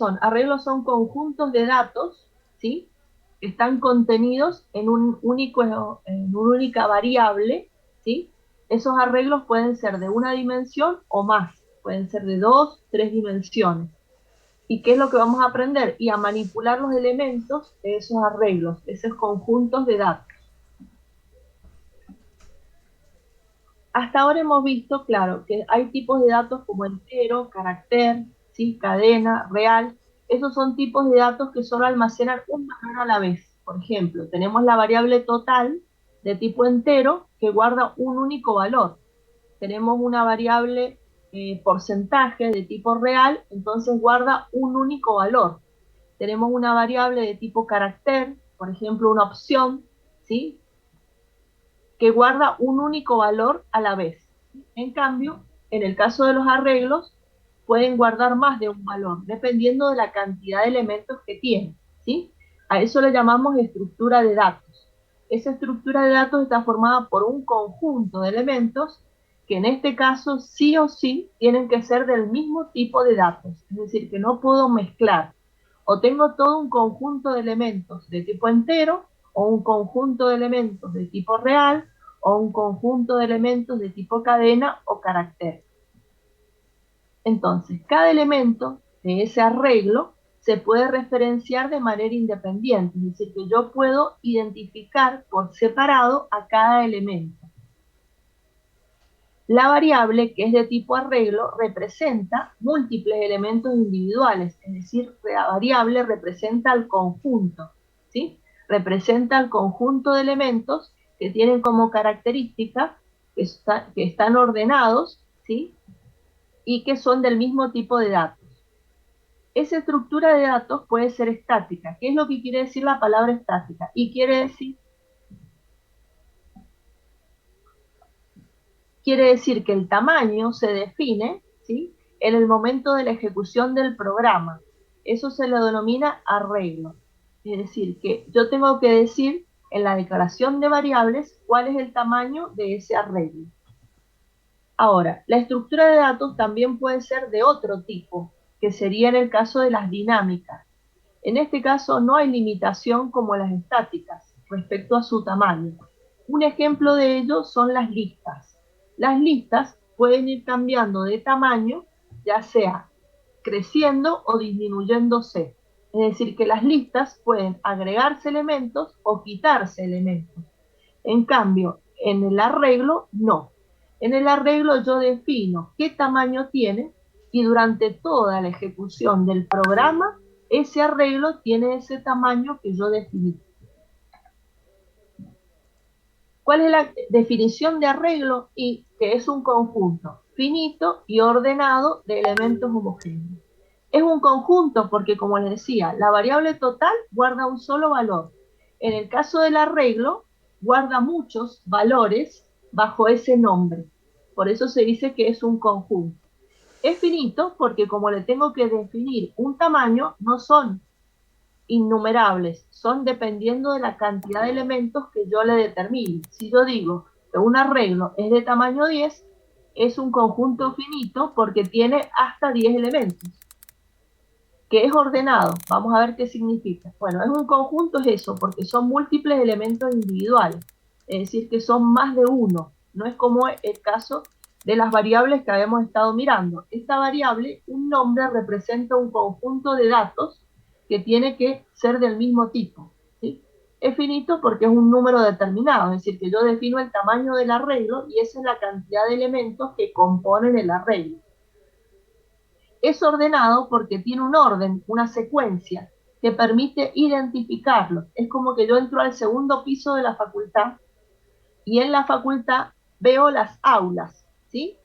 son? Arreglos son conjuntos de datos, ¿sí? Que están contenidos en una única variable, ¿sí? Esos arreglos pueden ser de una dimensión o más, pueden ser de dos, tres dimensiones. ¿Y qué es lo que vamos a aprender? Y a manipular los elementos de esos arreglos, de esos conjuntos de datos. Hasta ahora hemos visto, claro, que hay tipos de datos como entero, carácter, ¿sí? Cadena, real. Esos son tipos de datos que solo almacenan un valor a la vez. Por ejemplo, tenemos la variable total de tipo entero que guarda un único valor. Tenemos una variable porcentaje de tipo real, entonces guarda un único valor. Tenemos una variable de tipo carácter, por ejemplo, una opción, ¿sí? Que guarda un único valor a la vez. En cambio, en el caso de los arreglos, pueden guardar más de un valor, dependiendo de la cantidad de elementos que tienen, ¿sí? A eso le llamamos estructura de datos. Esa estructura de datos está formada por un conjunto de elementos que en este caso sí o sí tienen que ser del mismo tipo de datos, es decir, que no puedo mezclar. O tengo todo un conjunto de elementos de tipo entero, o un conjunto de elementos de tipo real, o un conjunto de elementos de tipo cadena o carácter. Entonces, cada elemento de ese arreglo se puede referenciar de manera independiente, es decir, que yo puedo identificar por separado a cada elemento. La variable, que es de tipo arreglo, representa múltiples elementos individuales, es decir, la variable representa el conjunto, ¿sí? Representa el conjunto de elementos que tienen como característica que están ordenados, ¿sí? Y que son del mismo tipo de datos. Esa estructura de datos puede ser estática. ¿Qué es lo que quiere decir la palabra estática? Y quiere decir que el tamaño se define, ¿sí? En el momento de la ejecución del programa. Eso se lo denomina arreglo. Es decir, que yo tengo que decir en la declaración de variables cuál es el tamaño de ese arreglo. Ahora, la estructura de datos también puede ser de otro tipo, que sería en el caso de las dinámicas. En este caso no hay limitación como las estáticas respecto a su tamaño. Un ejemplo de ello son las listas. Las listas pueden ir cambiando de tamaño, ya sea creciendo o disminuyéndose. Es decir, que las listas pueden agregarse elementos o quitarse elementos. En cambio, en el arreglo, no. En el arreglo yo defino qué tamaño tiene y durante toda la ejecución del programa, ese arreglo tiene ese tamaño que yo definí. ¿Cuál es la definición de arreglo? Y que es un conjunto finito y ordenado de elementos homogéneos. Es un conjunto porque, como les decía, la variable total guarda un solo valor. En el caso del arreglo, guarda muchos valores bajo ese nombre. Por eso se dice que es un conjunto. Es finito porque como le tengo que definir un tamaño, no son innumerables, son dependiendo de la cantidad de elementos que yo le determine. Si yo digo que un arreglo es de tamaño 10, es un conjunto finito porque tiene hasta 10 elementos. Que es ordenado, vamos a ver qué significa. Bueno, es un conjunto, es eso, porque son múltiples elementos individuales, es decir, que son más de uno, no es como el caso de las variables que habíamos estado mirando. Esta variable, un nombre representa un conjunto de datos que tiene que ser del mismo tipo, ¿sí? Es finito porque es un número determinado, es decir, que yo defino el tamaño del arreglo y esa es la cantidad de elementos que componen el arreglo. Es ordenado porque tiene un orden, una secuencia que permite identificarlo. Es como que yo entro al segundo piso de la facultad y en la facultad veo las aulas, ¿sí?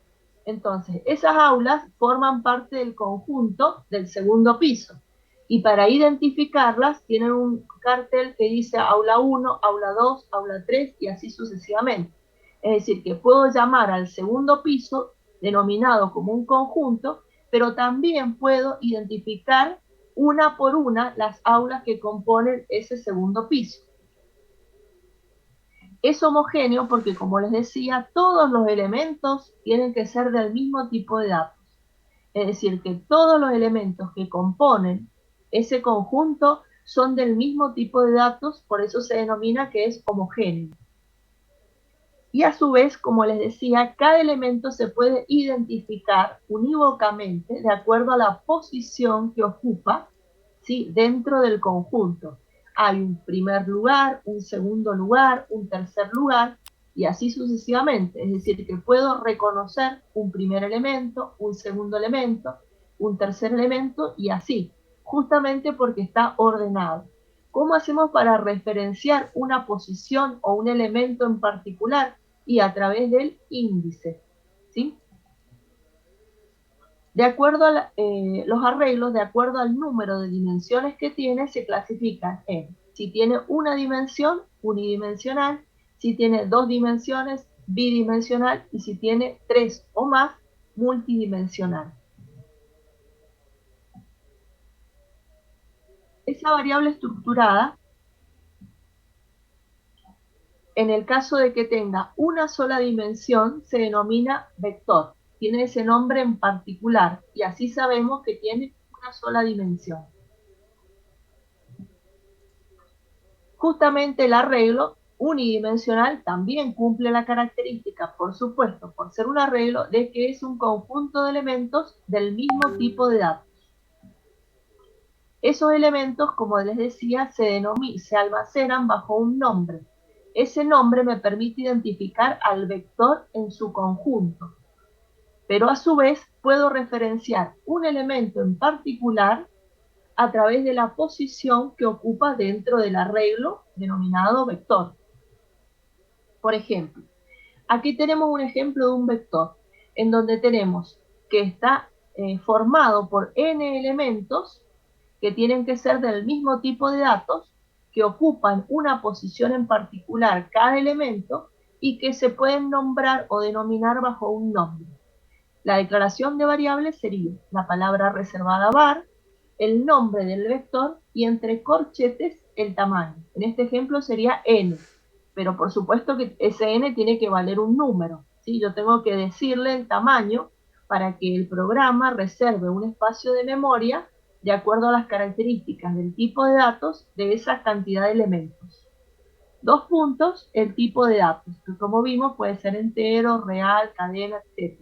Entonces, esas aulas forman parte del conjunto del segundo piso. Y para identificarlas tienen un cartel que dice aula 1, aula 2, aula 3 y así sucesivamente. Es decir, que puedo llamar al segundo piso, denominado como un conjunto, pero también puedo identificar una por una las aulas que componen ese segundo piso. Es homogéneo porque, como les decía, todos los elementos tienen que ser del mismo tipo de datos. Es decir, que todos los elementos que componen ese conjunto son del mismo tipo de datos, por eso se denomina que es homogéneo. Y a su vez, como les decía, cada elemento se puede identificar unívocamente de acuerdo a la posición que ocupa, ¿sí?, dentro del conjunto. Hay un primer lugar, un segundo lugar, un tercer lugar, y así sucesivamente. Es decir, que puedo reconocer un primer elemento, un segundo elemento, un tercer elemento, y así, justamente porque está ordenado. ¿Cómo hacemos para referenciar una posición o un elemento en particular? Y a través del índice, ¿sí? De acuerdo a los arreglos, de acuerdo al número de dimensiones que tiene, se clasifican en si tiene una dimensión, unidimensional, si tiene dos dimensiones, bidimensional, y si tiene tres o más, multidimensional. Esa variable estructurada, en el caso de que tenga una sola dimensión, se denomina vector. Tiene ese nombre en particular y así sabemos que tiene una sola dimensión. Justamente el arreglo unidimensional también cumple la característica, por supuesto, por ser un arreglo, de que es un conjunto de elementos del mismo tipo de datos. Esos elementos, como les decía, se almacenan bajo un nombre. Ese nombre me permite identificar al vector en su conjunto, pero a su vez puedo referenciar un elemento en particular a través de la posición que ocupa dentro del arreglo denominado vector. Por ejemplo, aquí tenemos un ejemplo de un vector en donde tenemos que está formado por n elementos que tienen que ser del mismo tipo de datos, que ocupan una posición en particular cada elemento y que se pueden nombrar o denominar bajo un nombre. La declaración de variables sería la palabra reservada var, el nombre del vector y entre corchetes el tamaño. En este ejemplo sería n, pero por supuesto que ese n tiene que valer un número, ¿sí? Yo tengo que decirle el tamaño para que el programa reserve un espacio de memoria de acuerdo a las características del tipo de datos de esa cantidad de elementos. Dos puntos, el tipo de datos, que como vimos puede ser entero, real, cadena, etc.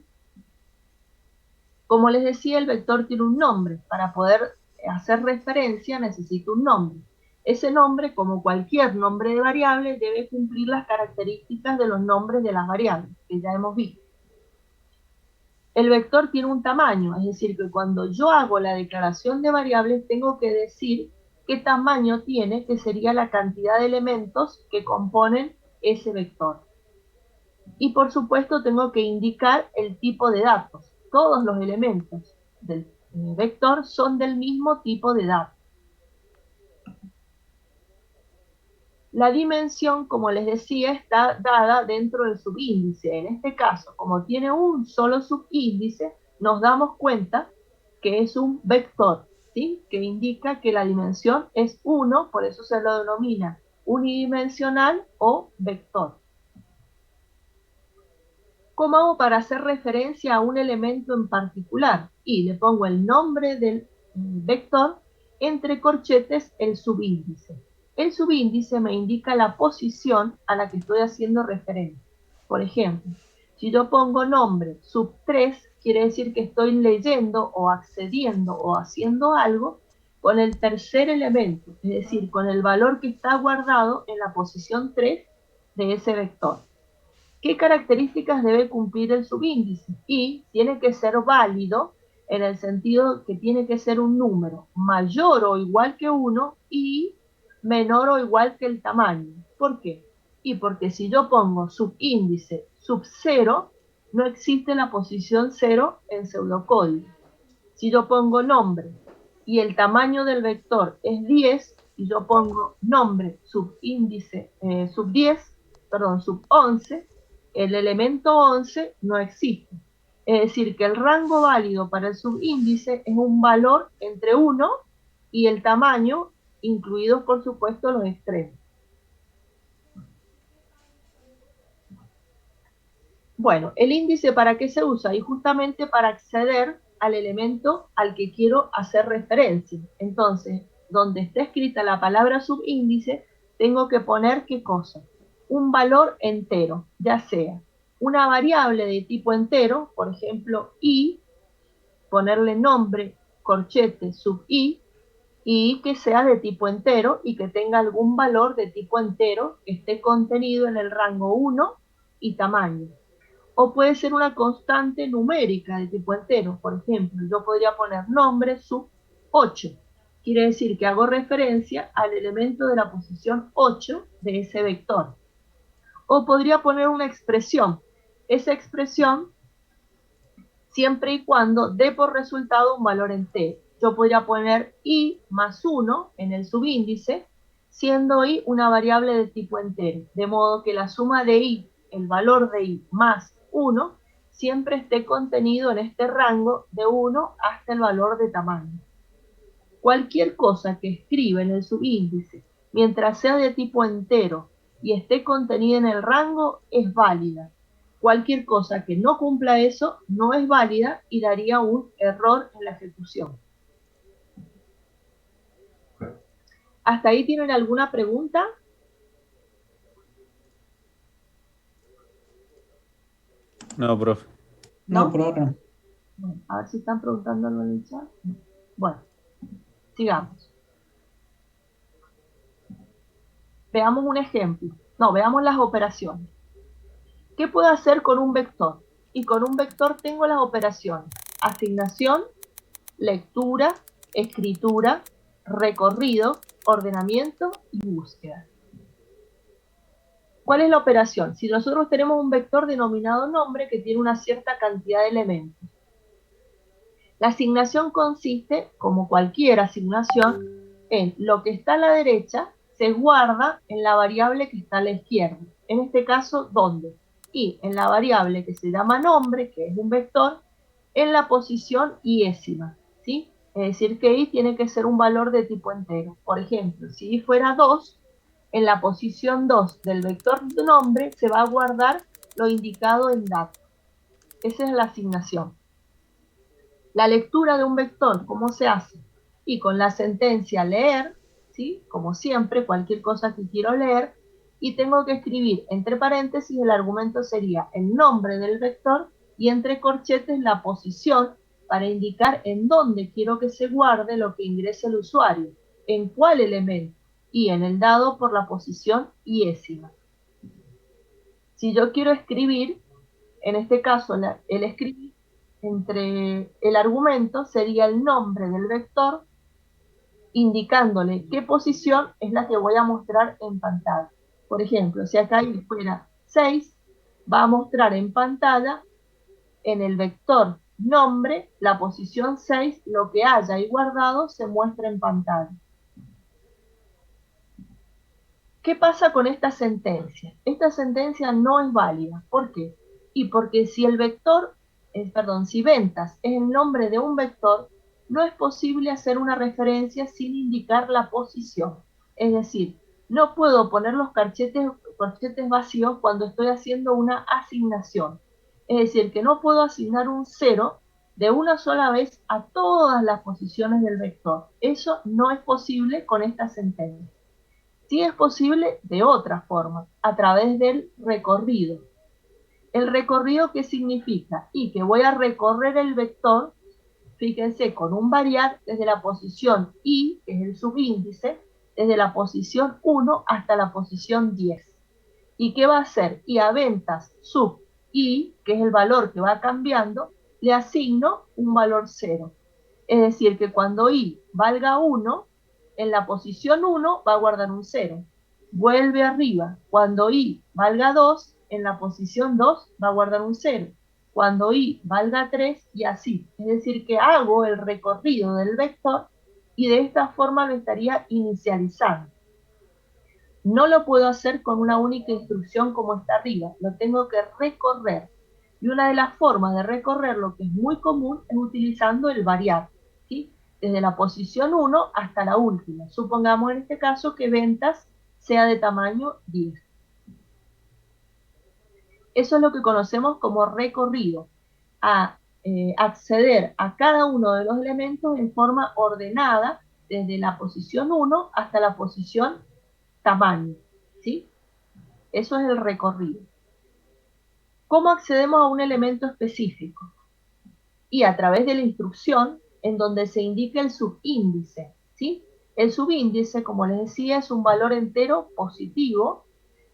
Como les decía, el vector tiene un nombre. Para poder hacer referencia necesito un nombre. Ese nombre, como cualquier nombre de variable, debe cumplir las características de los nombres de las variables, que ya hemos visto. El vector tiene un tamaño, es decir, que cuando yo hago la declaración de variables, tengo que decir qué tamaño tiene, que sería la cantidad de elementos que componen ese vector. Y por supuesto tengo que indicar el tipo de datos. Todos los elementos del vector son del mismo tipo de datos. La dimensión, como les decía, está dada dentro del subíndice. En este caso, como tiene un solo subíndice, nos damos cuenta que es un vector, ¿sí?, que indica que la dimensión es 1, por eso se lo denomina unidimensional o vector. ¿Cómo hago para hacer referencia a un elemento en particular? Y le pongo el nombre del vector, entre corchetes el subíndice. El subíndice me indica la posición a la que estoy haciendo referencia. Por ejemplo, si yo pongo nombre sub 3, quiere decir que estoy leyendo o accediendo o haciendo algo con el tercer elemento, es decir, con el valor que está guardado en la posición 3 de ese vector. ¿Qué características debe cumplir el subíndice? Y tiene que ser válido en el sentido que tiene que ser un número mayor o igual que 1 y menor o igual que el tamaño. ¿Por qué? Y porque si yo pongo subíndice sub 0, no existe la posición 0 en pseudocódigo. Si yo pongo nombre y el tamaño del vector es 10, y yo pongo nombre subíndice sub 10, perdón, sub 11, el elemento 11 no existe. Es decir, que el rango válido para el subíndice es un valor entre 1 y el tamaño, incluidos por supuesto los extremos. Bueno, el índice, ¿para qué se usa? Y justamente para acceder al elemento al que quiero hacer referencia. Entonces, donde está escrita la palabra subíndice, tengo que poner ¿qué cosa? Un valor entero, ya sea una variable de tipo entero, por ejemplo, i, ponerle nombre, corchete, sub i, y que sea de tipo entero y que tenga algún valor de tipo entero que esté contenido en el rango 1 y tamaño. O puede ser una constante numérica de tipo entero. Por ejemplo, yo podría poner nombre sub 8. Quiere decir que hago referencia al elemento de la posición 8 de ese vector. O podría poner una expresión. Esa expresión siempre y cuando dé por resultado un valor entero. Yo podría poner i más 1 en el subíndice, siendo i una variable de tipo entero, de modo que la suma de i, el valor de i más 1, siempre esté contenido en este rango de 1 hasta el valor de tamaño. Cualquier cosa que escriba en el subíndice, mientras sea de tipo entero y esté contenida en el rango, es válida. Cualquier cosa que no cumpla eso no es válida y daría un error en la ejecución. ¿Hasta ahí tienen alguna pregunta? No, profe. No, ¿No? por ahora. Bueno, a ver si están preguntando algo en el chat. Bueno, sigamos. Veamos un ejemplo. No, veamos las operaciones. ¿Qué puedo hacer con un vector? Y con un vector tengo las operaciones: asignación, lectura, escritura, recorrido, ordenamiento y búsqueda. ¿Cuál es la operación? Si nosotros tenemos un vector denominado nombre que tiene una cierta cantidad de elementos, la asignación consiste, como cualquier asignación, en lo que está a la derecha se guarda en la variable que está a la izquierda. En este caso, ¿dónde? Y en la variable que se llama nombre, que es un vector, en la posición iésima, ¿sí? Es decir, que i tiene que ser un valor de tipo entero. Por ejemplo, si i fuera 2, en la posición 2 del vector de nombre se va a guardar lo indicado en datos. Esa es la asignación. La lectura de un vector, ¿cómo se hace? Y con la sentencia leer, ¿sí? Como siempre, cualquier cosa que quiero leer, y tengo que escribir entre paréntesis, el argumento sería el nombre del vector y entre corchetes la posición para indicar en dónde quiero que se guarde lo que ingrese el usuario, en cuál elemento, y en el dado por la posición iésima. Si yo quiero escribir, en este caso el escribir entre el argumento sería el nombre del vector, indicándole qué posición es la que voy a mostrar en pantalla. Por ejemplo, si acá fuera 6, va a mostrar en pantalla en el vector nombre la posición 6, lo que haya ahí guardado se muestra en pantalla. ¿Qué pasa con esta sentencia? Esta sentencia no es válida. ¿Por qué? Y porque si el vector, si ventas es el nombre de un vector, no es posible hacer una referencia sin indicar la posición. Es decir, no puedo poner los corchetes vacíos cuando estoy haciendo una asignación. Es decir, que no puedo asignar un 0 de una sola vez a todas las posiciones del vector. Eso no es posible con esta sentencia. Sí es posible de otra forma, a través del recorrido. ¿El recorrido qué significa? Y que voy a recorrer el vector, fíjense, con un variar desde la posición i, que es el subíndice, desde la posición 1 hasta la posición 10. ¿Y qué va a hacer? Y a ventas sub i, que es el valor que va cambiando, le asigno un valor 0. Es decir, que cuando i valga 1, en la posición 1 va a guardar un 0. Vuelve arriba. Cuando i valga 2, en la posición 2 va a guardar un 0. Cuando i valga 3 y así. Es decir, que hago el recorrido del vector y de esta forma lo estaría inicializando. No lo puedo hacer con una única instrucción como está arriba, lo tengo que recorrer. Y una de las formas de recorrerlo, que es muy común, es utilizando el variar, ¿sí? Desde la posición 1 hasta la última. Supongamos en este caso que ventas sea de tamaño 10. Eso es lo que conocemos como recorrido. acceder a cada uno de los elementos en forma ordenada, desde la posición 1 hasta la posición tamaño, ¿sí? Eso es el recorrido. ¿Cómo accedemos a un elemento específico? Y a través de la instrucción en donde se indica el subíndice, ¿sí? El subíndice, como les decía, es un valor entero positivo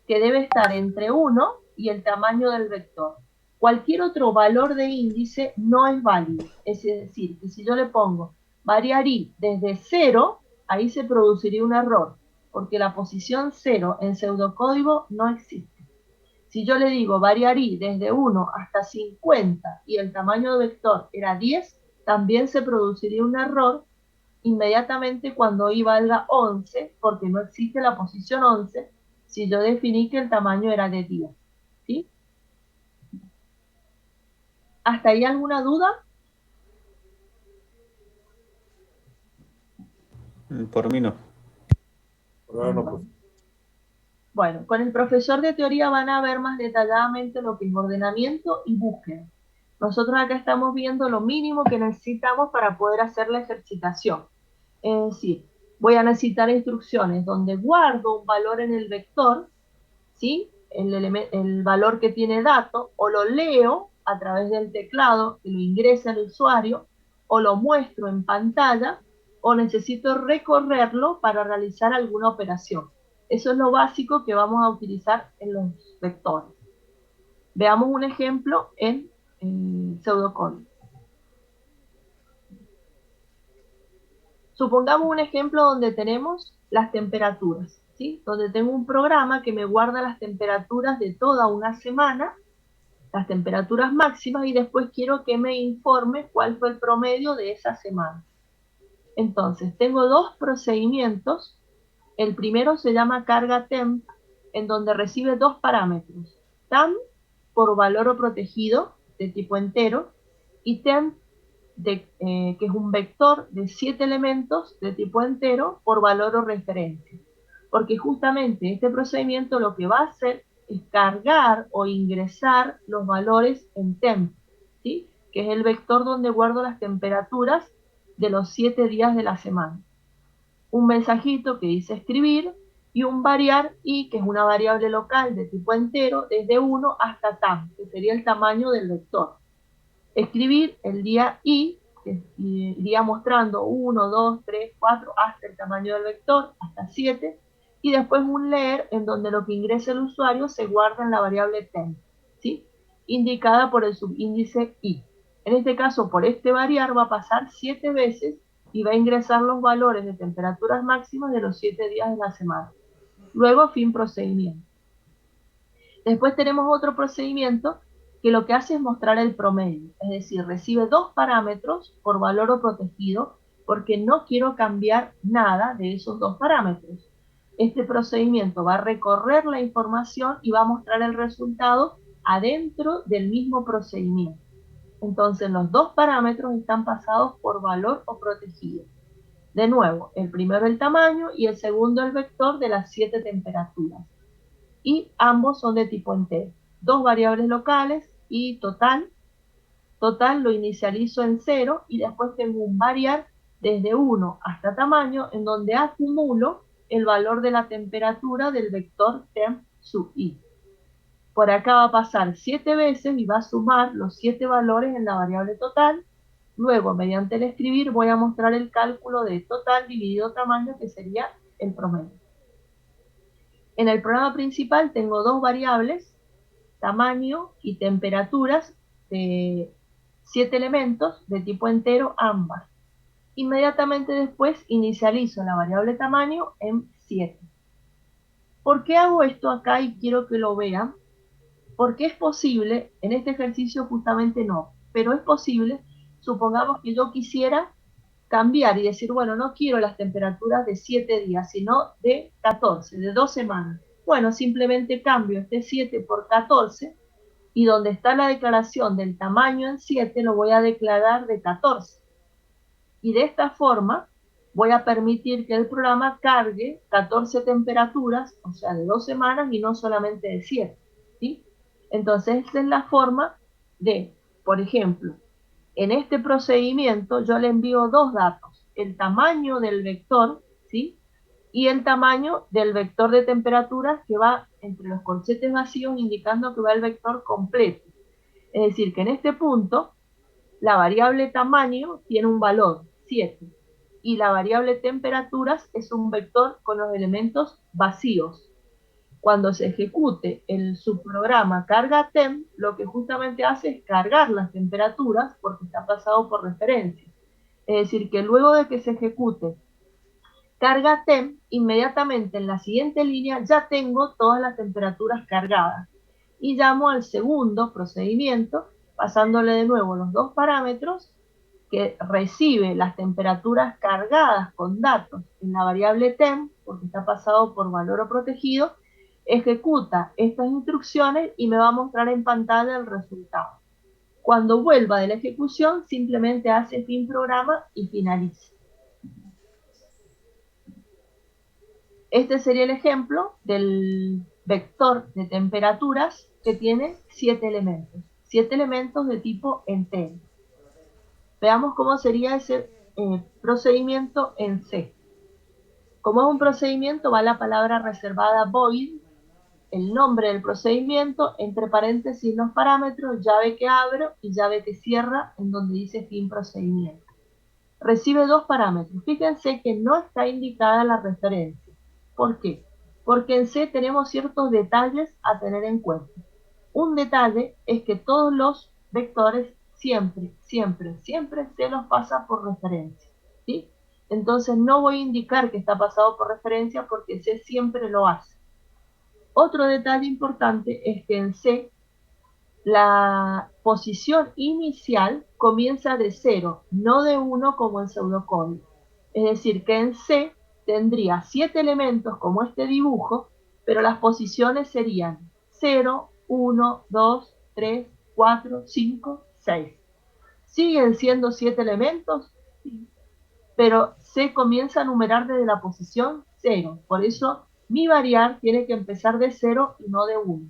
que debe estar entre 1 y el tamaño del vector. Cualquier otro valor de índice no es válido. Es decir, que si yo le pongo variar i desde 0, ahí se produciría un error, porque la posición 0 en pseudocódigo no existe. Si yo le digo variar i desde 1 hasta 50 y el tamaño del vector era 10, también se produciría un error inmediatamente cuando i valga 11, porque no existe la posición 11, si yo definí que el tamaño era de 10. ¿Sí? ¿Hasta ahí alguna duda? Por mí no. Bueno, con el profesor de teoría van a ver más detalladamente lo que es ordenamiento y búsqueda. Nosotros acá estamos viendo lo mínimo que necesitamos para poder hacer la ejercitación. Es decir, voy a necesitar instrucciones donde guardo un valor en el vector, ¿sí? El valor que tiene dato, o lo leo a través del teclado, que lo ingresa el usuario, o lo muestro en pantalla, o necesito recorrerlo para realizar alguna operación. Eso es lo básico que vamos a utilizar en los vectores. Veamos un ejemplo en pseudocódigo. Supongamos un ejemplo donde tenemos las temperaturas, ¿sí? Donde tengo un programa que me guarda las temperaturas de toda una semana, las temperaturas máximas, y después quiero que me informe cuál fue el promedio de esa semana. Entonces, tengo dos procedimientos. El primero se llama carga temp, en donde recibe dos parámetros, tam por valor o protegido de tipo entero y temp que es un vector de 7 elementos de tipo entero por valor o referencia. Porque justamente este procedimiento lo que va a hacer es cargar o ingresar los valores en temp, ¿sí? Que es el vector donde guardo las temperaturas de los 7 días de la semana. Un mensajito que dice escribir y un variar i, que es una variable local de tipo entero, desde 1 hasta tam, que sería el tamaño del vector. Escribir el día i, que iría mostrando 1, 2, 3, 4, hasta el tamaño del vector, hasta 7, y después un leer, en donde lo que ingresa el usuario se guarda en la variable temp, ¿sí? Indicada por el subíndice i. En este caso, por este variar va a pasar 7 veces y va a ingresar los valores de temperaturas máximas de los 7 días de la semana. Luego, fin procedimiento. Después tenemos otro procedimiento que lo que hace es mostrar el promedio, es decir, recibe dos parámetros por valor o protegido, porque no quiero cambiar nada de esos dos parámetros. Este procedimiento va a recorrer la información y va a mostrar el resultado adentro del mismo procedimiento. Entonces los dos parámetros están pasados por valor o protegido. De nuevo, el primero el tamaño y el segundo el vector de las 7 temperaturas. Y ambos son de tipo entero. Dos variables locales y total. Total lo inicializo en 0 y después tengo un variar desde 1 hasta tamaño, en donde acumulo el valor de la temperatura del vector temp sub i. Por acá va a pasar 7 veces y va a sumar los 7 valores en la variable total. Luego, mediante el escribir, voy a mostrar el cálculo de total dividido tamaño, que sería el promedio. En el programa principal tengo dos variables, tamaño y temperaturas, de 7 elementos de tipo entero ambas. Inmediatamente después inicializo la variable tamaño en 7. ¿Por qué hago esto acá y quiero que lo vean? Porque es posible, en este ejercicio justamente no, pero es posible, supongamos que yo quisiera cambiar y decir, bueno, no quiero las temperaturas de 7 días, sino de 14, de 2 semanas. Bueno, simplemente cambio este 7 por 14 y donde está la declaración del tamaño en 7 lo voy a declarar de 14. Y de esta forma voy a permitir que el programa cargue 14 temperaturas, o sea, de 2 semanas y no solamente de 7. ¿Sí? Entonces, esta es la forma de, por ejemplo, En este procedimiento yo le envío dos datos, el tamaño del vector, ¿sí? Y el tamaño del vector de temperaturas que va entre los corchetes vacíos indicando que va el vector completo. Es decir, que en este punto la variable tamaño tiene un valor 7 y la variable temperaturas es un vector con los elementos vacíos. Cuando se ejecute el subprograma carga temp, lo que justamente hace es cargar las temperaturas porque está pasado por referencia. Es decir, que luego de que se ejecute carga temp, inmediatamente en la siguiente línea ya tengo todas las temperaturas cargadas. Y llamo al segundo procedimiento, pasándole de nuevo los dos parámetros, que recibe las temperaturas cargadas con datos en la variable temp, porque está pasado por valor o protegido, ejecuta estas instrucciones y me va a mostrar en pantalla el resultado. Cuando vuelva de la ejecución, simplemente hace fin programa y finaliza. Este sería el ejemplo del vector de temperaturas que tiene 7 elementos. 7 elementos de tipo entero. Veamos cómo sería ese procedimiento en C. Como es un procedimiento, va la palabra reservada void, el nombre del procedimiento, entre paréntesis los parámetros, llave que abro y llave que cierra, en donde dice fin procedimiento. Recibe dos parámetros. Fíjense que no está indicada la referencia. ¿Por qué? Porque en C tenemos ciertos detalles a tener en cuenta. Un detalle es que todos los vectores siempre se los pasa por referencia, ¿sí? Entonces no voy a indicar que está pasado por referencia porque C siempre lo hace. Otro detalle importante es que en C la posición inicial comienza de 0, no de 1 como en pseudocódigo. Es decir, que en C tendría 7 elementos como este dibujo, pero las posiciones serían 0, 1, 2, 3, 4, 5, 6. ¿Siguen siendo 7 elementos? Sí. Pero C comienza a numerar desde la posición 0. Por eso mi variar tiene que empezar de 0 y no de 1.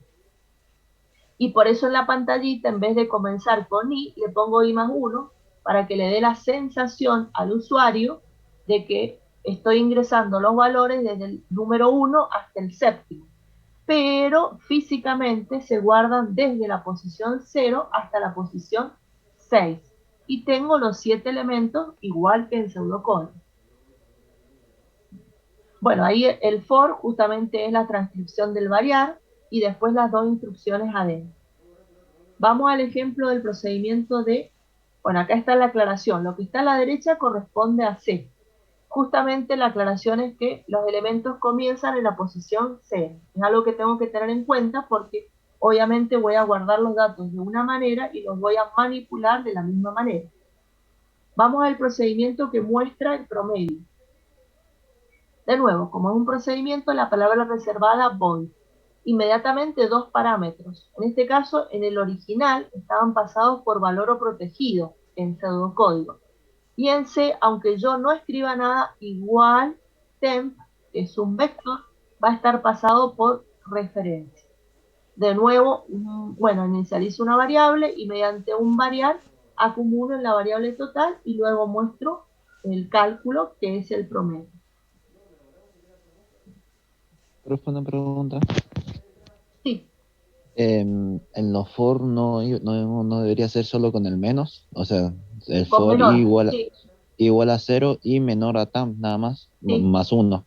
Y por eso en la pantallita, en vez de comenzar con i, le pongo i más 1 para que le dé la sensación al usuario de que estoy ingresando los valores desde el número 1 hasta el séptimo. Pero físicamente se guardan desde la posición 0 hasta la posición 6. Y tengo los 7 elementos igual que en pseudocódigo. Bueno, ahí el for justamente es la transcripción del variar y después las dos instrucciones adentro. Vamos al ejemplo del procedimiento de, bueno, acá está la aclaración, lo que está a la derecha corresponde a C. Justamente la aclaración es que los elementos comienzan en la posición 0. Es algo que tengo que tener en cuenta porque obviamente voy a guardar los datos de una manera y los voy a manipular de la misma manera. Vamos al procedimiento que muestra el promedio. De nuevo, como es un procedimiento, la palabra reservada void. Inmediatamente dos parámetros. En este caso, en el original estaban pasados por valor o protegido en pseudocódigo. Y en C, aunque yo no escriba nada, igual temp, que es un vector, va a estar pasado por referencia. De nuevo, bueno, inicializo una variable y mediante un variar acumulo en la variable total y luego muestro el cálculo que es el promedio. Profe, una pregunta. Sí. En los for no debería ser solo con el menos, o sea, el Con for menor, sí, igual a 0 y menor a tam, nada más, sí, más 1.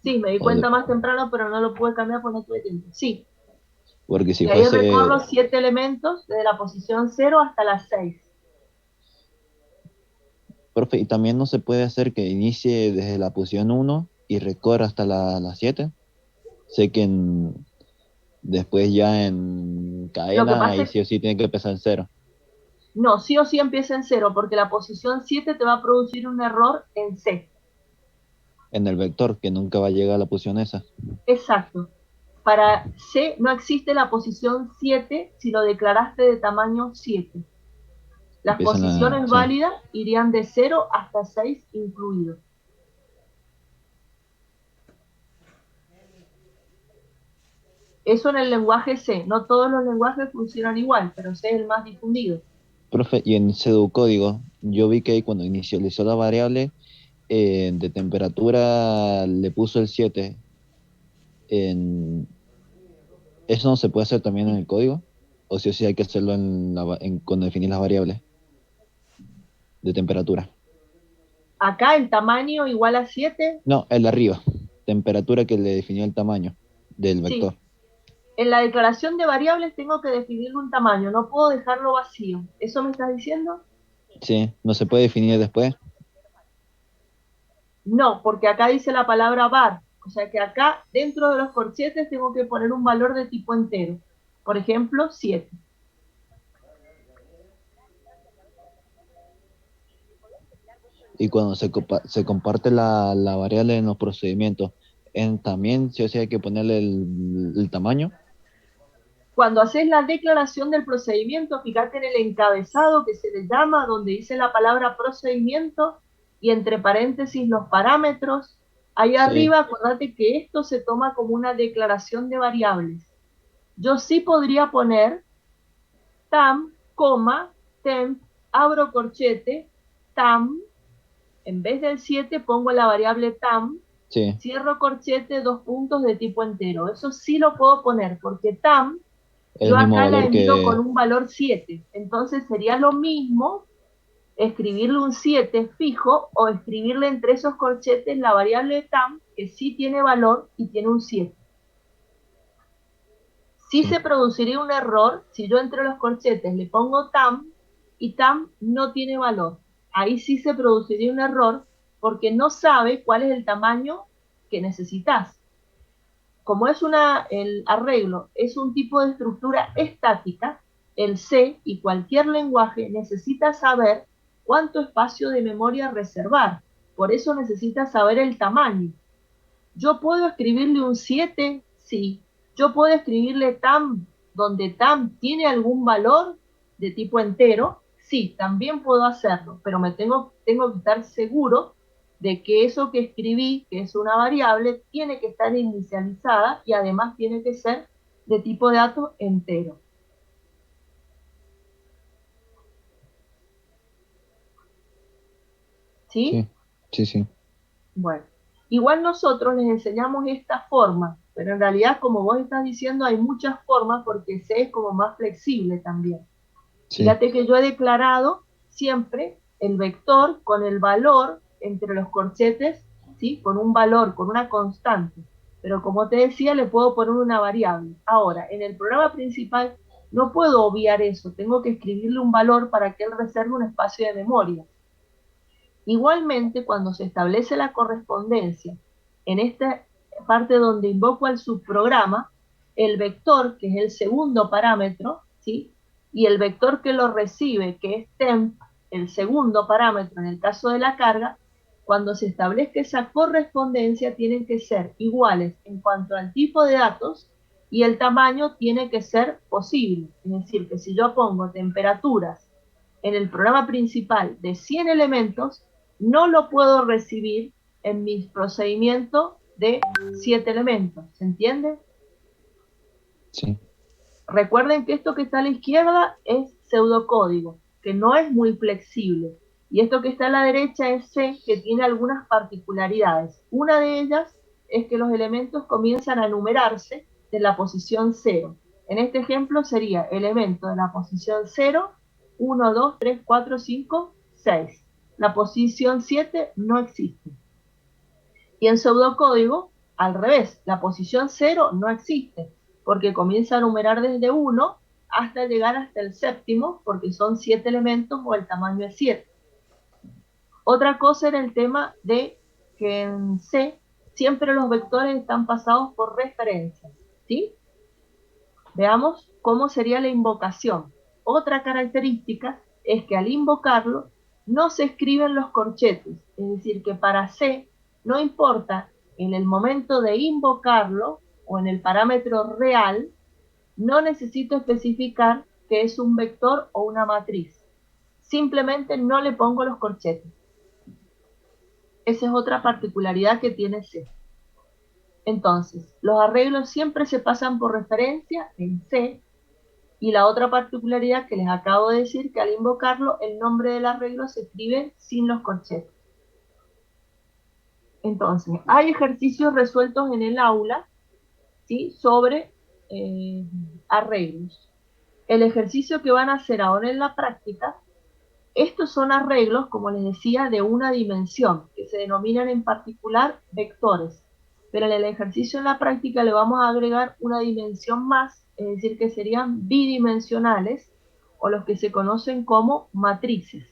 sí, me di cuenta más temprano, pero no lo pude cambiar porque no tuve tiempo. Sí, Porque si y ahí fuese, recorro 7 elementos desde la posición 0 hasta la 6. profe, y también no se puede hacer que inicie desde la posición 1 y recorra hasta la 7. Sé que después ya en Lo que cadena, pasa ahí es sí o sí tiene que empezar en 0, no, sí o sí empieza en 0, porque la posición 7 te va a producir un error en C. en el vector, que nunca va a llegar a la posición esa. Exacto. Para C no existe la posición 7 si lo declaraste de tamaño 7. Las Empieza en la, posiciones sí. válidas irían de 0 hasta 6 incluidos. Eso en el lenguaje C. No todos los lenguajes funcionan igual, pero C es el más difundido. Profe, y en pseudocódigo, yo vi que cuando inicializó la variable de temperatura le puso el 7. En, ¿Eso no se puede hacer también en el código? ¿O sí o sí hay que hacerlo cuando definís las variables de temperatura? Acá el tamaño igual a 7. No, el de arriba. Temperatura que le definió el tamaño del Sí. vector. En la declaración de variables tengo que definirle un tamaño, no puedo dejarlo vacío. ¿Eso me estás diciendo? Sí, no se puede definir después. No, porque acá dice la palabra var. O sea que acá dentro de los corchetes tengo que poner un valor de tipo entero. Por ejemplo, 7. Y cuando se comparte la variable en los procedimientos, también sí o sí hay que ponerle el tamaño. Cuando haces la declaración del procedimiento, fíjate en el encabezado que se le llama, donde dice la palabra procedimiento y entre paréntesis los parámetros. Ahí Sí, arriba, acuérdate que esto se toma como una declaración de variables. Yo sí podría poner tam, coma, temp, abro corchete, tam, en vez del 7 pongo la variable tam, sí, cierro corchete, dos puntos de tipo entero. Eso sí lo puedo poner porque tam el yo mismo acá la valor envío con que... un valor 7. Entonces sería lo mismo escribirle un 7 fijo o escribirle entre esos corchetes la variable tam que sí tiene valor y tiene un 7. Sí Sí, se produciría un error si yo entre los corchetes le pongo tam y tam no tiene valor. Ahí sí se produciría un error porque no sabe cuál es el tamaño que necesitas. Como el arreglo es un tipo de estructura estática, el C y cualquier lenguaje necesita saber cuánto espacio de memoria reservar. Por eso necesita saber el tamaño. Yo puedo escribirle un 7, sí. Yo puedo escribirle tam, donde tam tiene algún valor de tipo entero, sí, también puedo hacerlo, pero tengo que estar seguro de que eso que escribí, que es una variable, tiene que estar inicializada y además tiene que ser de tipo de datos entero. ¿Sí? sí, sí, sí, Bueno, igual nosotros les enseñamos esta forma, pero en realidad, como vos estás diciendo, hay muchas formas porque C es como más flexible también. sí. Fíjate que yo he declarado siempre el vector con el valor entre los corchetes, ¿sí? Con un valor, con una constante. Pero como te decía, le puedo poner una variable. Ahora, en el programa principal no puedo obviar eso, tengo que escribirle un valor para que él reserve un espacio de memoria. Igualmente, cuando se establece la correspondencia, en esta parte donde invoco al subprograma, el vector, que es el segundo parámetro, ¿sí? Y el vector que lo recibe, que es temp, el segundo parámetro en el caso de la carga, cuando se establezca esa correspondencia tienen que ser iguales en cuanto al tipo de datos y el tamaño tiene que ser posible. Es decir, que si yo pongo temperaturas en el programa principal de 100 elementos, no lo puedo recibir en mi procedimiento de 7 elementos. ¿Se entiende? Sí. Recuerden que esto que está a la izquierda es pseudocódigo, que no es muy flexible. Y esto que está a la derecha es C, que tiene algunas particularidades. Una de ellas es que los elementos comienzan a numerarse de la posición 0. En este ejemplo sería elemento de la posición 0, 1, 2, 3, 4, 5, 6. La posición 7 no existe. Y en pseudocódigo, al revés, la posición 0 no existe, porque comienza a numerar desde 1 hasta llegar hasta el séptimo, porque son 7 elementos o el tamaño es 7. Otra cosa era el tema de que en C siempre los vectores están pasados por referencias, ¿sí? Veamos cómo sería la invocación. Otra característica es que al invocarlo no se escriben los corchetes, es decir, que para C no importa en el momento de invocarlo o en el parámetro real, no necesito especificar que es un vector o una matriz. Simplemente no le pongo los corchetes. Esa es otra particularidad que tiene C. Entonces, los arreglos siempre se pasan por referencia en C Y la otra particularidad que les acabo de decir, que al invocarlo, el nombre del arreglo se escribe sin los corchetes. Entonces, hay ejercicios resueltos en el aula, ¿sí? Sobre arreglos. El ejercicio que van a hacer ahora en la práctica, estos son arreglos, como les decía, de una dimensión, que se denominan en particular vectores. Pero en el ejercicio en la práctica le vamos a agregar una dimensión más, es decir, que serían bidimensionales, o los que se conocen como matrices.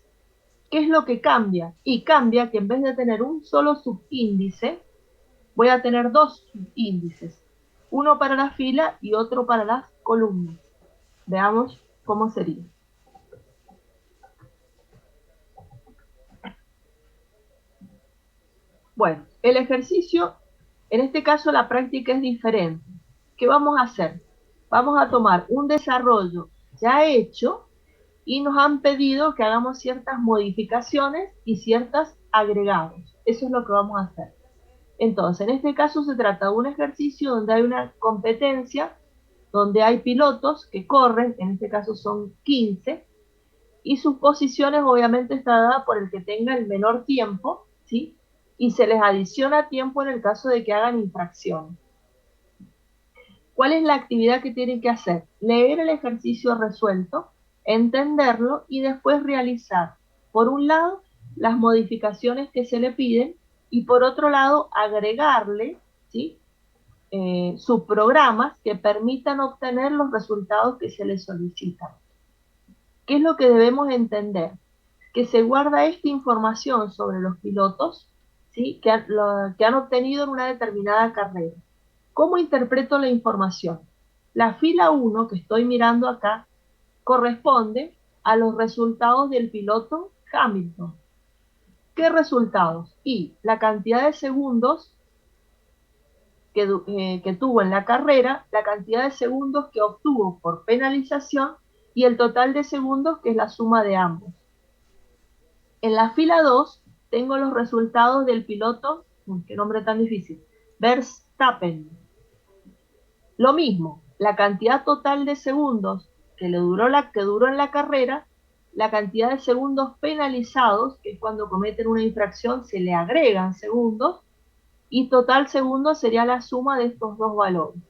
¿Qué es lo que cambia? Y cambia que en vez de tener un solo subíndice, voy a tener dos subíndices, uno para la fila y otro para las columnas. Veamos cómo sería. Bueno, el ejercicio, en este caso la práctica es diferente. ¿Qué vamos a hacer? Vamos a tomar un desarrollo ya hecho y nos han pedido que hagamos ciertas modificaciones y ciertos agregados. Eso es lo que vamos a hacer. Entonces, en este caso se trata de un ejercicio donde hay una competencia, donde hay pilotos que corren, en este caso son 15, y sus posiciones obviamente está dada por el que tenga el menor tiempo, ¿sí? Y se les adiciona tiempo en el caso de que hagan infracciones. ¿Cuál es la actividad que tienen que hacer? Leer el ejercicio resuelto, entenderlo y después realizar, por un lado, las modificaciones que se le piden y por otro lado, agregarle, ¿sí? Subprogramas que permitan obtener los resultados que se les solicitan. ¿Qué es lo que debemos entender? Que se guarda esta información sobre los pilotos, ¿sí? que han obtenido en una determinada carrera. ¿Cómo interpreto la información? La fila 1 que estoy mirando acá corresponde a los resultados del piloto Hamilton. ¿Qué resultados? Y la cantidad de segundos que tuvo en la carrera, la cantidad de segundos que obtuvo por penalización y el total de segundos que es la suma de ambos. En la fila 2 tengo los resultados del piloto, qué nombre tan difícil, Verstappen. Lo mismo, la cantidad total de segundos que duró en la carrera, la cantidad de segundos penalizados, que es cuando cometen una infracción, se le agregan segundos, y total segundos sería la suma de estos dos valores.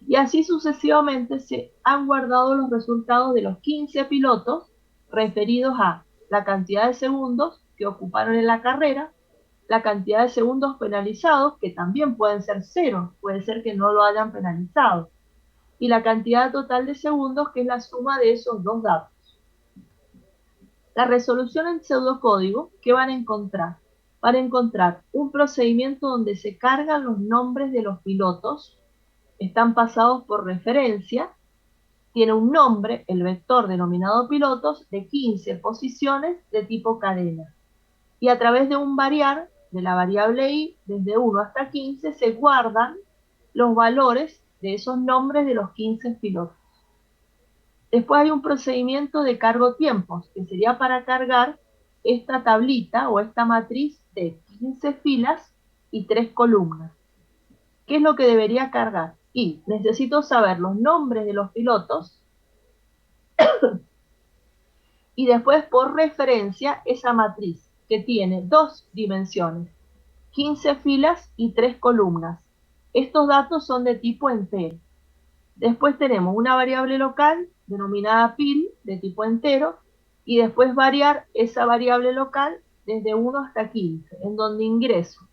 Y así sucesivamente se han guardado los resultados de los 15 pilotos referidos a la cantidad de segundos que ocuparon en la carrera, la cantidad de segundos penalizados, que también pueden ser cero, puede ser que no lo hayan penalizado, y la cantidad total de segundos, que es la suma de esos dos datos. La resolución en pseudocódigo, ¿qué van a encontrar? Van a encontrar un procedimiento donde se cargan los nombres de los pilotos, están pasados por referencia, tiene un nombre, el vector denominado pilotos, de 15 posiciones de tipo cadena. Y a través de un variar, de la variable i, desde 1 hasta 15, se guardan los valores de esos nombres de los 15 pilotos. Después hay un procedimiento de cargo tiempos, que sería para cargar esta tablita o esta matriz de 15 filas y 3 columnas. ¿Qué es lo que debería cargar? Y necesito saber los nombres de los pilotos y después por referencia esa matriz que tiene dos dimensiones, 15 filas y 3 columnas. Estos datos son de tipo entero. Después tenemos una variable local denominada pil de tipo entero y después variar esa variable local desde 1 hasta 15, en donde ingreso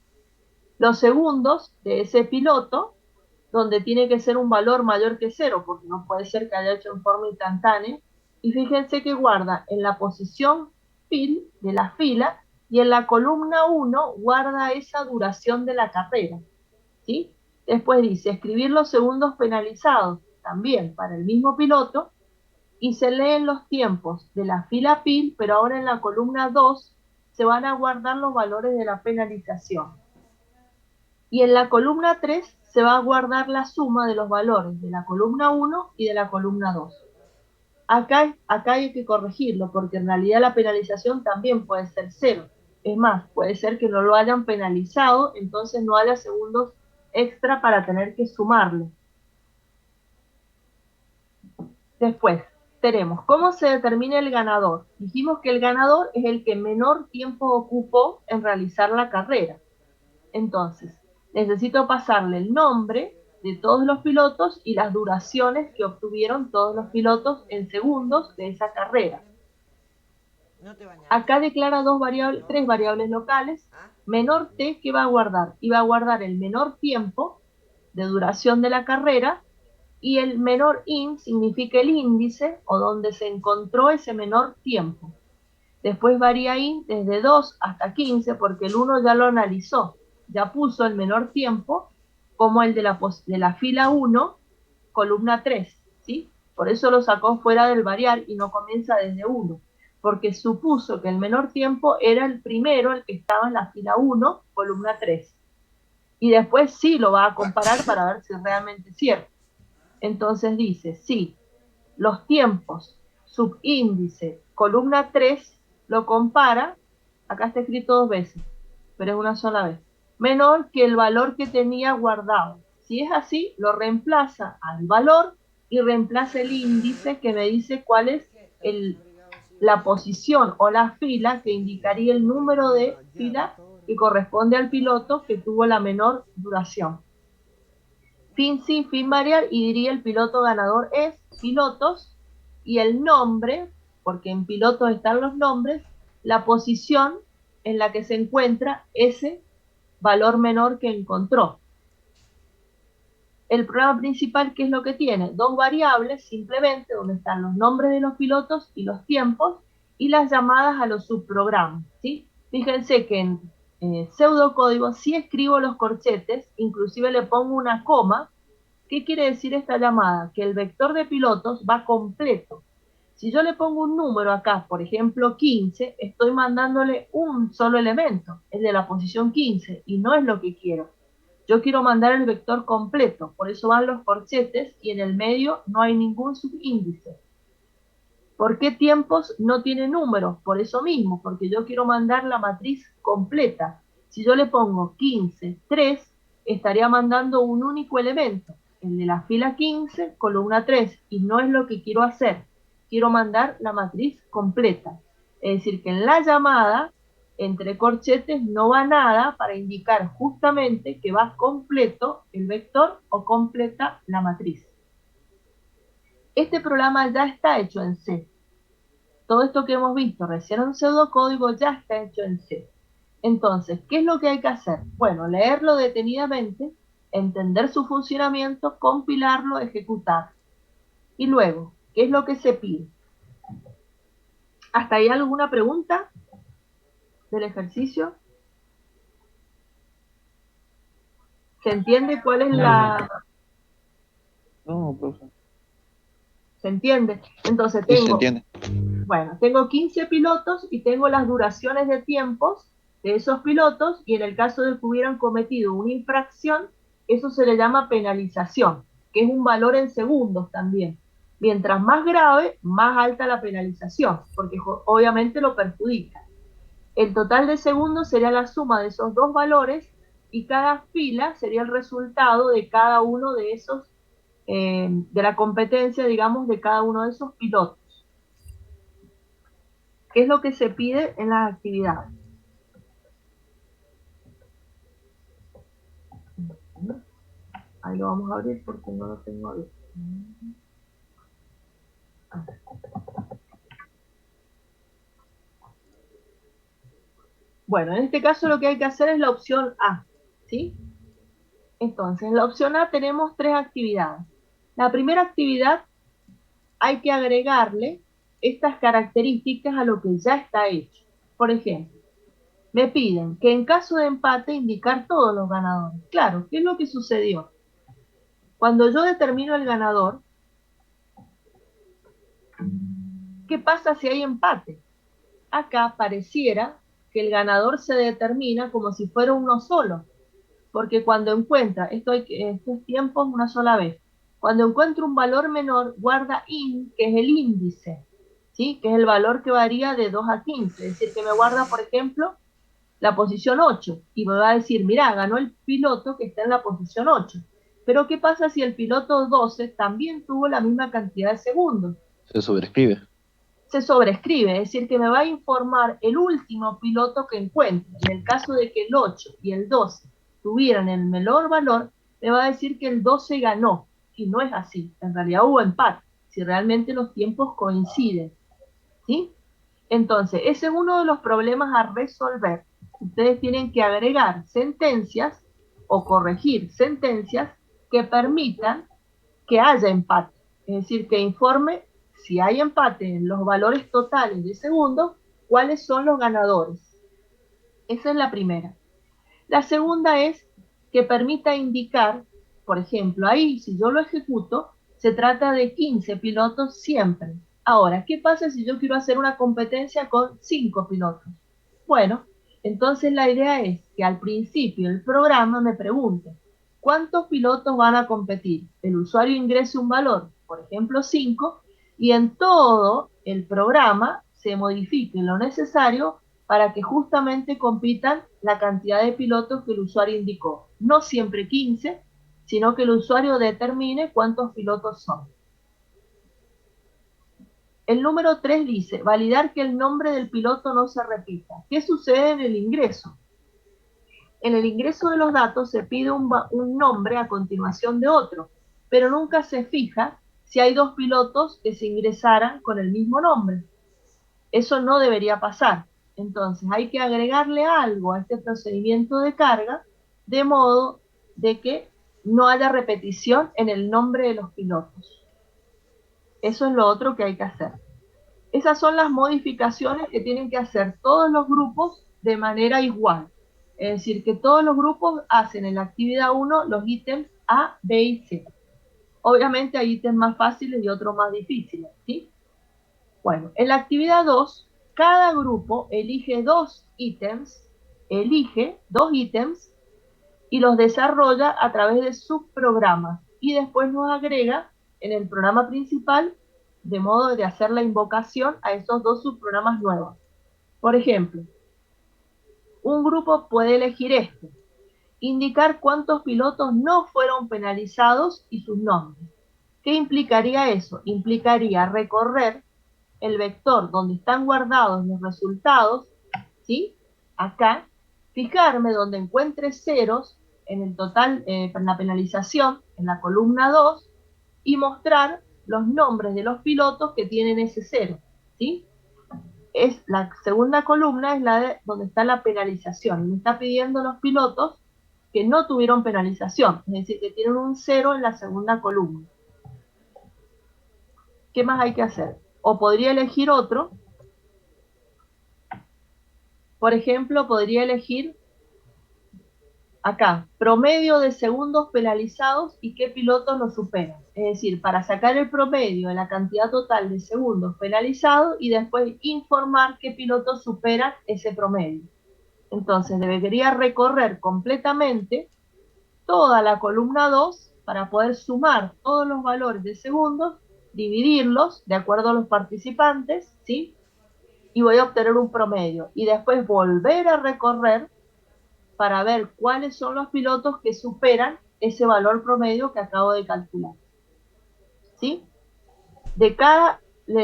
los segundos de ese piloto, donde tiene que ser un valor mayor que 0, porque no puede ser que haya hecho en forma instantánea. Y fíjense que guarda en la posición pil de la fila y en la columna 1 guarda esa duración de la carrera, ¿sí? Después dice escribir los segundos penalizados, también para el mismo piloto, y se leen los tiempos de la fila pil, pero ahora en la columna 2 se van a guardar los valores de la penalización. Y en la columna 3 se va a guardar la suma de los valores de la columna 1 y de la columna 2. Acá hay que corregirlo, porque en realidad la penalización también puede ser 0. Es más, puede ser que no lo hayan penalizado, entonces no haya segundos extra para tener que sumarle. Después, tenemos cómo se determina el ganador. Dijimos que el ganador es el que menor tiempo ocupó en realizar la carrera. Entonces, necesito pasarle el nombre de todos los pilotos y las duraciones que obtuvieron todos los pilotos en segundos de esa carrera. Acá declara tres variables locales. Menor t, ¿qué va a guardar? Y va a guardar el menor tiempo de duración de la carrera, y el menor in significa el índice o donde se encontró ese menor tiempo. Después varía in desde 2 hasta 15 porque el 1 ya lo analizó, ya puso el menor tiempo como el de la fila 1, columna 3, ¿sí? Por eso lo sacó fuera del variar y no comienza desde 1, porque supuso que el menor tiempo era el primero, el que estaba en la fila 1, columna 3. Y después sí lo va a comparar para ver si realmente es cierto. Entonces dice, sí, los tiempos, subíndice, columna 3, lo compara, acá está escrito 2 veces, pero es una sola vez, menor que el valor que tenía guardado. Si es así, lo reemplaza al valor y reemplaza el índice que me dice cuál es la posición o la fila que indicaría el número de fila que corresponde al piloto que tuvo la menor duración. Fin sin, fin variar, y diría el piloto ganador es pilotos, y el nombre, porque en pilotos están los nombres, la posición en la que se encuentra ese valor menor que encontró. El programa principal, ¿qué es lo que tiene? Dos variables simplemente, donde están los nombres de los pilotos y los tiempos, y las llamadas a los subprogramas, ¿sí? Fíjense que en pseudocódigo sí escribo los corchetes, inclusive le pongo una coma. ¿Qué quiere decir esta llamada? Que el vector de pilotos va completo. Si yo le pongo un número acá, por ejemplo 15, estoy mandándole un solo elemento, el de la posición 15, y no es lo que quiero. Yo quiero mandar el vector completo, por eso van los corchetes y en el medio no hay ningún subíndice. ¿Por qué tiempos no tiene números? Por eso mismo, porque yo quiero mandar la matriz completa. Si yo le pongo 15, 3, estaría mandando un único elemento, el de la fila 15, columna 3, y no es lo que quiero hacer. Quiero mandar la matriz completa. Es decir, que en la llamada, entre corchetes, no va nada para indicar justamente que va completo el vector o completa la matriz. Este programa ya está hecho en C. Todo esto que hemos visto recién en pseudocódigo ya está hecho en C. Entonces, ¿qué es lo que hay que hacer? Bueno, leerlo detenidamente, entender su funcionamiento, compilarlo, ejecutar. Y luego, ¿qué es lo que se pide? ¿Hasta ahí alguna pregunta del ejercicio? ¿Se entiende cuál es la...? No, profe. ¿Se entiende? Entonces Sí, se tengo... entiende. Bueno, tengo 15 pilotos y tengo las duraciones de tiempos de esos pilotos, y en el caso de que hubieran cometido una infracción, eso se le llama penalización, que es un valor en segundos también. Mientras más grave, más alta la penalización, porque obviamente lo perjudica. El total de segundos sería la suma de esos dos valores, y cada fila sería el resultado de cada uno de esos, de la competencia, digamos, de cada uno de esos pilotos. ¿Qué es lo que se pide en las actividades? Ahí lo vamos a abrir porque no lo tengo abierto. Bueno, en este caso lo que hay que hacer es la opción A, ¿sí? Entonces, en la opción A tenemos tres actividades. La primera actividad hay que agregarle estas características a lo que ya está hecho. Por ejemplo, me piden que en caso de empate indicar todos los ganadores. Claro, ¿qué es lo que sucedió? Cuando yo determino el ganador, ¿qué pasa si hay empate? Acá pareciera que el ganador se determina como si fuera uno solo, porque cuando encuentra, estos tiempos una sola vez, cuando encuentra un valor menor, guarda in, que es el índice, ¿sí? Que es el valor que varía de 2 a 15, es decir, que me guarda, por ejemplo, la posición 8, y me va a decir, mira, ganó el piloto que está en la posición 8. Pero ¿qué pasa si el piloto 12 también tuvo la misma cantidad de segundos? Se sobrescribe. Se sobrescribe, es decir, que me va a informar el último piloto que encuentre. En el caso de que el 8 y el 12 tuvieran el menor valor, me va a decir que el 12 ganó, y no es así. En realidad hubo empate, si realmente los tiempos coinciden, ¿sí? Entonces, ese es uno de los problemas a resolver. Ustedes tienen que agregar sentencias o corregir sentencias que permitan que haya empate. Es decir, que informe si hay empate en los valores totales de segundos, cuáles son los ganadores. Esa es la primera. La segunda es que permita indicar, por ejemplo, ahí si yo lo ejecuto, se trata de 15 pilotos siempre. Ahora, ¿qué pasa si yo quiero hacer una competencia con 5 pilotos? Bueno, entonces la idea es que al principio el programa me pregunte, ¿cuántos pilotos van a competir? El usuario ingrese un valor, por ejemplo 5, y en todo el programa se modifique lo necesario para que justamente compitan la cantidad de pilotos que el usuario indicó. No siempre 15, sino que el usuario determine cuántos pilotos son. El número 3 dice, validar que el nombre del piloto no se repita. ¿Qué sucede en el ingreso? En el ingreso de los datos se pide un nombre a continuación de otro, pero nunca se fija si hay dos pilotos que se ingresaran con el mismo nombre. Eso no debería pasar. Entonces hay que agregarle algo a este procedimiento de carga de modo de que no haya repetición en el nombre de los pilotos. Eso es lo otro que hay que hacer. Esas son las modificaciones que tienen que hacer todos los grupos de manera igual. Es decir, que todos los grupos hacen en la actividad 1 los ítems A, B y C. Obviamente hay ítems más fáciles y otros más difíciles, ¿sí? Bueno, en la actividad 2, cada grupo elige dos ítems y los desarrolla a través de subprogramas y después los agrega en el programa principal de modo de hacer la invocación a esos dos subprogramas nuevos. Por ejemplo, un grupo puede elegir indicar cuántos pilotos no fueron penalizados y sus nombres. ¿Qué implicaría eso? Implicaría recorrer el vector donde están guardados los resultados, ¿sí? Acá, fijarme donde encuentre ceros en el total, en la penalización, en la columna 2, y mostrar los nombres de los pilotos que tienen ese cero, ¿sí? Es la segunda columna es la de donde está la penalización. Me está pidiendo los pilotos que no tuvieron penalización, es decir, que tienen un cero en la segunda columna. ¿Qué más hay que hacer? O podría elegir otro. Por ejemplo, podría elegir acá, promedio de segundos penalizados y qué pilotos lo superan. Es decir, para sacar el promedio de la cantidad total de segundos penalizados y después informar qué pilotos superan ese promedio. Entonces, debería recorrer completamente toda la columna 2 para poder sumar todos los valores de segundos, dividirlos de acuerdo a los participantes, ¿sí? Y voy a obtener un promedio. Y después volver a recorrer para ver cuáles son los pilotos que superan ese valor promedio que acabo de calcular. ¿Sí? De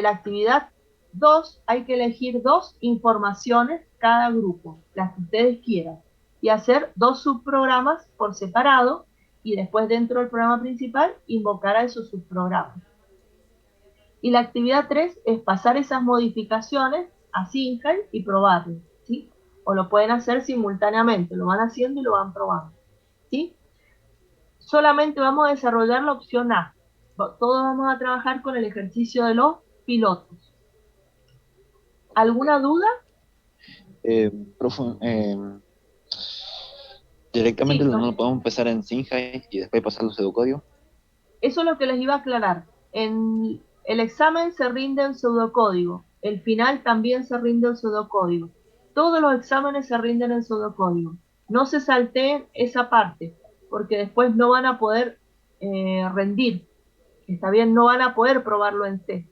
la actividad 2 hay que elegir dos informaciones cada grupo, las que ustedes quieran, y hacer dos subprogramas por separado y después dentro del programa principal invocar a esos subprogramas. Y la actividad 3 es pasar esas modificaciones a Singhai y probarlo, ¿sí? O lo pueden hacer simultáneamente, lo van haciendo y lo van probando, ¿sí? Solamente vamos a desarrollar la opción A. Todos vamos a trabajar con el ejercicio de los pilotos. ¿Alguna duda? Profe, directamente Sí, no lo podemos empezar en Sinjai y después pasar los pseudocódigos. eso es lo que les iba a aclarar. En el examen se rinde en pseudocódigo. El final también se rinde en pseudocódigo. Todos los exámenes se rinden en pseudocódigo. No se salteen esa parte, porque después no van a poder rendir. Está bien, no van a poder probarlo en C.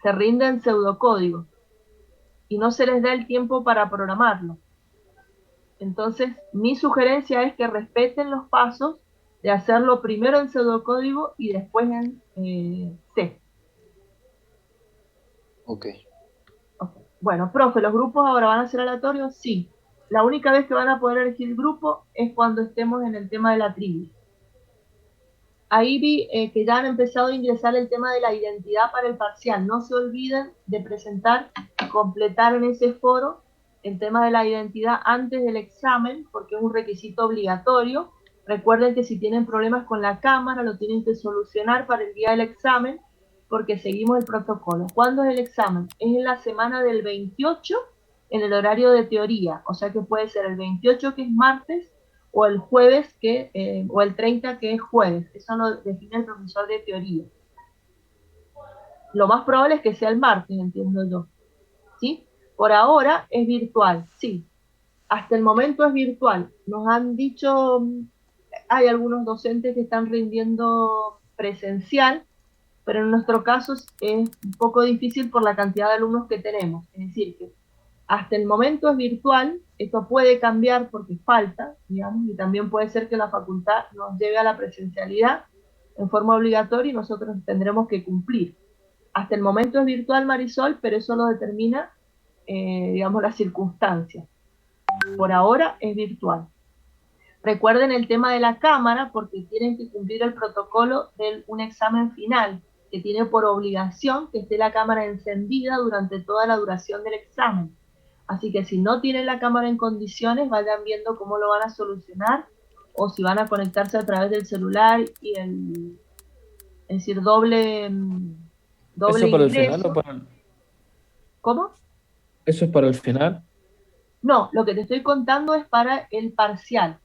Se rinde en pseudocódigo y no se les da el tiempo para programarlo. Entonces, mi sugerencia es que respeten los pasos de hacerlo primero en pseudocódigo y después en C. Ok. Ok. Bueno, profe, ¿los grupos ahora van a ser aleatorios? Sí. La única vez que van a poder elegir grupo es cuando estemos en el tema de la trivia. Ahí vi que ya han empezado a ingresar el tema de la identidad para el parcial. No se olviden de presentar y completar en ese foro el tema de la identidad antes del examen, porque es un requisito obligatorio. Recuerden que si tienen problemas con la cámara, lo tienen que solucionar para el día del examen, porque seguimos el protocolo. ¿Cuándo es el examen? Es en la semana del 28 en el horario de teoría, o sea que puede ser el 28 que es martes, o el jueves o el 30 que es jueves. Eso lo define el profesor de teoría. Lo más probable es que sea el martes, entiendo yo. ¿Sí? Por ahora es virtual, sí. Hasta el momento es virtual. Nos han dicho, hay algunos docentes que están rindiendo presencial, pero en nuestro caso es un poco difícil por la cantidad de alumnos que tenemos. Es decir, que hasta el momento es virtual, esto puede cambiar porque falta, digamos, y también puede ser que la facultad nos lleve a la presencialidad en forma obligatoria y nosotros tendremos que cumplir. Hasta el momento es virtual, Marisol, pero eso lo determina, digamos, las circunstancias. Por ahora es virtual. Recuerden el tema de la cámara porque tienen que cumplir el protocolo de un examen final que tiene por obligación que esté la cámara encendida durante toda la duración del examen. Así que si no tienen la cámara en condiciones, vayan viendo cómo lo van a solucionar o si van a conectarse a través del celular y es decir, doble ¿Eso para el final o ingreso. para el... ¿Cómo? ¿Eso es para el final? No, lo que te estoy contando es para el parcial.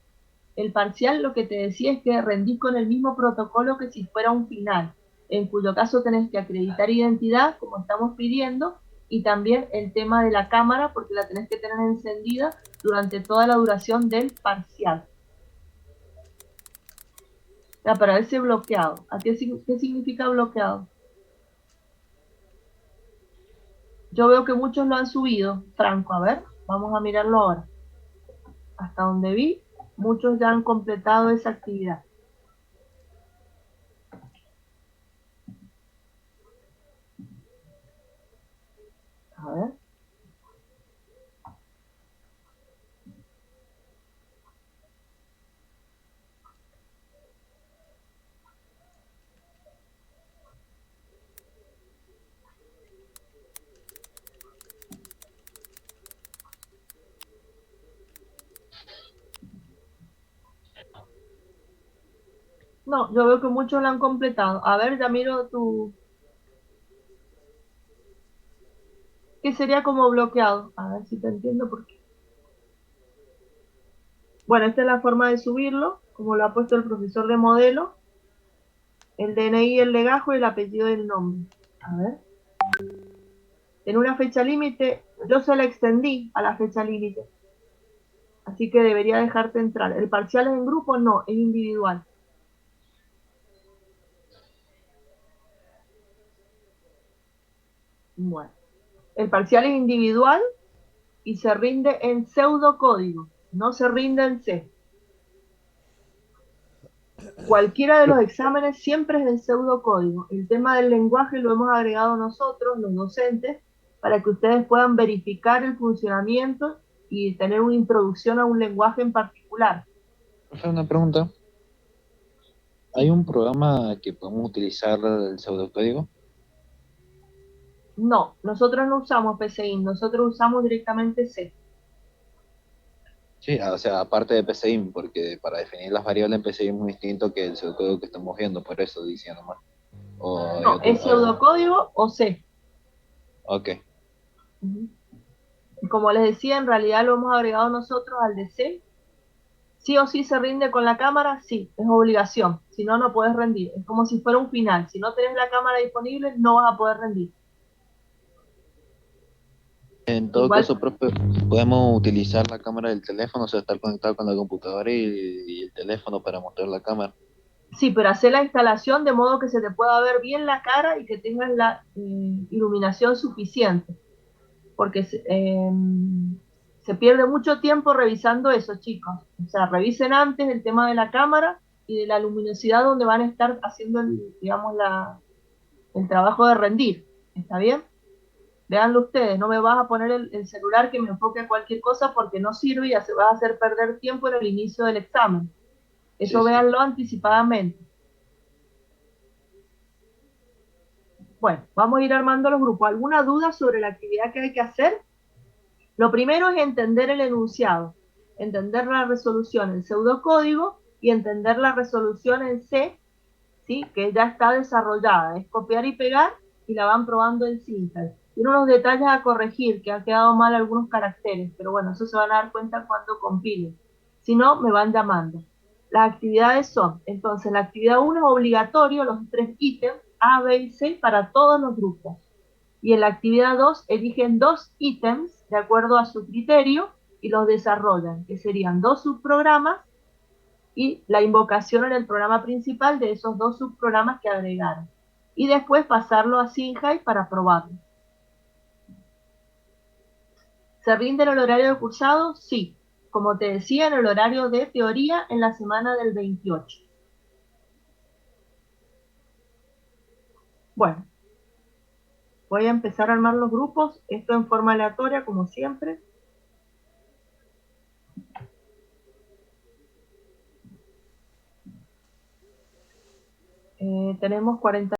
El parcial lo que te decía es que rendís con el mismo protocolo que si fuera un final, en cuyo caso tenés que acreditar identidad, como estamos pidiendo, y también el tema de la cámara, porque la tenés que tener encendida durante toda la duración del parcial. Para verse bloqueado. ¿Qué significa bloqueado? Yo veo que muchos lo han subido, Franco, a ver, vamos a mirarlo ahora. Hasta donde vi, muchos ya han completado esa actividad. A ver. No, yo veo que muchos lo han completado. A ver, ya miro tu... ¿Qué sería como bloqueado? A ver si te entiendo por qué. Bueno, esta es la forma de subirlo, como lo ha puesto el profesor de modelo, el DNI, el legajo y el apellido del nombre. A ver. En una fecha límite, yo se la extendí a la fecha límite. Así que debería dejarte entrar. ¿El parcial es en grupo? No, es individual. Bueno, el parcial es individual y se rinde en pseudocódigo, no se rinde en C. Cualquiera de los exámenes siempre es en pseudocódigo. El tema del lenguaje lo hemos agregado nosotros, los docentes, para que ustedes puedan verificar el funcionamiento y tener una introducción a un lenguaje en particular. Profe, una pregunta. ¿Hay Sí. un programa que podemos utilizar el pseudocódigo? No, nosotros no usamos PCI, nosotros usamos directamente C. Sí, o sea, aparte de PCIM, porque para definir las variables en PCIM es muy distinto que el pseudocódigo que estamos viendo, por eso diciendo más. O hay No, otro, es pseudocódigo o C. ok. Uh-huh. Como les decía, en realidad lo hemos agregado nosotros al de C. Sí o sí se rinde con la cámara, sí, es obligación. Si no, no puedes rendir. Es como si fuera un final. Si no tenés la cámara disponible, no vas a poder rendir. En todo Igual, caso, profe, podemos utilizar la cámara del teléfono, o sea, estar conectado con la computadora y el teléfono para mostrar la cámara. sí, pero hacer la instalación de modo que se te pueda ver bien la cara y que tengas la iluminación suficiente. Porque se pierde mucho tiempo revisando eso, chicos. O sea, revisen antes el tema de la cámara y de la luminosidad donde van a estar haciendo, digamos, el trabajo de rendir. ¿Está bien? Véanlo ustedes, no me vas a poner el celular que me enfoque a cualquier cosa porque no sirve y se va a hacer perder tiempo en el inicio del examen. Eso Sí, sí. véanlo anticipadamente. Bueno, vamos a ir armando los grupos. ¿Alguna duda sobre la actividad que hay que hacer? Lo primero es entender el enunciado, entender la resolución en pseudocódigo y entender la resolución en C, ¿sí? Que ya está desarrollada. Es copiar y pegar y la van probando en Syntax. Tiene unos detalles a corregir, que han quedado mal algunos caracteres, pero bueno, eso se van a dar cuenta cuando compilen. Si no, me van llamando. Las actividades son, entonces, la actividad 1 es obligatorio, los 3 ítems, A, B y C, para todos los grupos. Y en la actividad 2 eligen 2 ítems de acuerdo a su criterio y los desarrollan, que serían 2 subprogramas y la invocación en el programa principal de esos 2 subprogramas que agregaron. Y después pasarlo a Synhai para probarlo. ¿Se rinde en el horario de cursado? Sí. Como te decía, en el horario de teoría en la semana del 28. Bueno, voy a empezar a armar los grupos, esto en forma aleatoria, como siempre. Tenemos 40